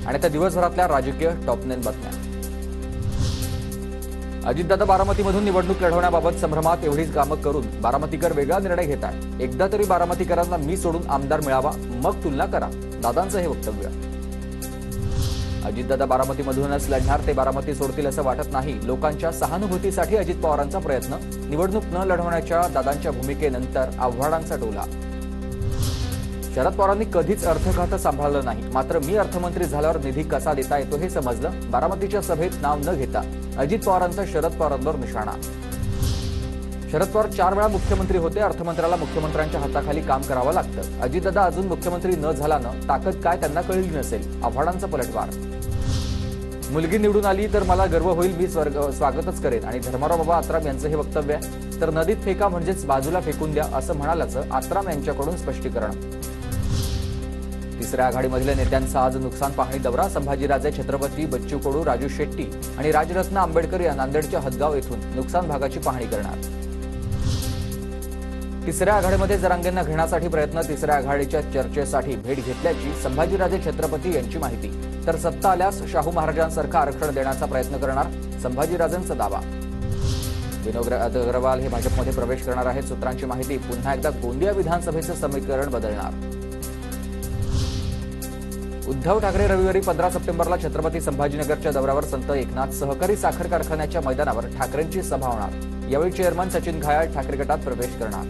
आणि त्या दिवसभरातल्या राजकीय टॉप 9 बातम्या। अजितदादा बारामतीमधून निवडणूक लढवण्याबाबत संभ्रमात एवढीच कामं करून बारामतीकर वेगळा निर्णय घेतात। एकदा तरी बारामतीकरांना मी सोडून आमदार मिळावा, मग तुलना करा, दादांचं हे वक्तव्य। अजितदादा बारामतीमधूनच लढणार, ते बारामती सोडतील असं वाटत नाही। लोकांच्या सहानुभूतीसाठी अजित पवारांचा प्रयत्न, निवडणूक न लढवण्याच्या दादांच्या भूमिकेनंतर आव्हाडांचा टोला। शरद पवारांनी कधीच अर्थखातं सांभाळलं नाही, मात्र मी अर्थमंत्री झाल्यावर निधी कसा देता येतो हे समजलं। बारामतीच्या सभेत नाव न घेता अजित पवारांचा शरद पवारांवर निशाणा। शरद पवार 4 वेळा मुख्यमंत्री होते, अर्थमंत्र्याला मुख्यमंत्र्यांच्या हाताखाली काम करावं लागतं। अजितदादा अजून मुख्यमंत्री न झाल्यानं ताकद काय त्यांना कळली नसेल, आव्हाडांचा पलटवार। मुलगी निवडून आली तर मला गर्व होईल, मी स्वागतच करेन आणि धर्माराव बाबा आत्राम यांचं हे वक्तव्य आहे। तर नदीत फेका म्हणजेच बाजूला फेकून द्या असं म्हणाल्याचं आत्राम यांच्याकडून स्पष्टीकरण। तिसऱ्या आघाडीमधल्या नेत्यांचा आज नुकसान पाहणी दौरा। संभाजीराजे छत्रपती, बच्चू कडू, राजू शेट्टी आणि राजरत्न आंबेडकर या नांदेडच्या हदगाव येथून नुकसान भागाची पाहणी करणार। तिसऱ्या आघाडीमध्ये जरांगेंना घेण्यासाठी प्रयत्न, तिसऱ्या आघाडीच्या चर्चेसाठी भेट घेतल्याची संभाजीराजे छत्रपती यांची माहिती। तर सत्ता आल्यास शाहू महाराजांसारखं आरक्षण देण्याचा प्रयत्न करणार, संभाजीराजेंचा दावा। विनोद अग्रवाल हे भाजपमध्ये प्रवेश करणार आहेत, सूत्रांची माहिती। पुन्हा एकदा गोंदिया विधानसभेचं समीकरण बदलणार। उद्धव ठाकरे रविवारी 15 सप्टेंबरला छत्रपती संभाजीनगरच्या दौऱ्यावर संत एकनाथ सहकारी साखर कारखान्याच्या मैदानावर ठाकरेंची सभा होणार। यावेळी चेअरमन सचिन घायाळ ठाकरे गटात प्रवेश करणार।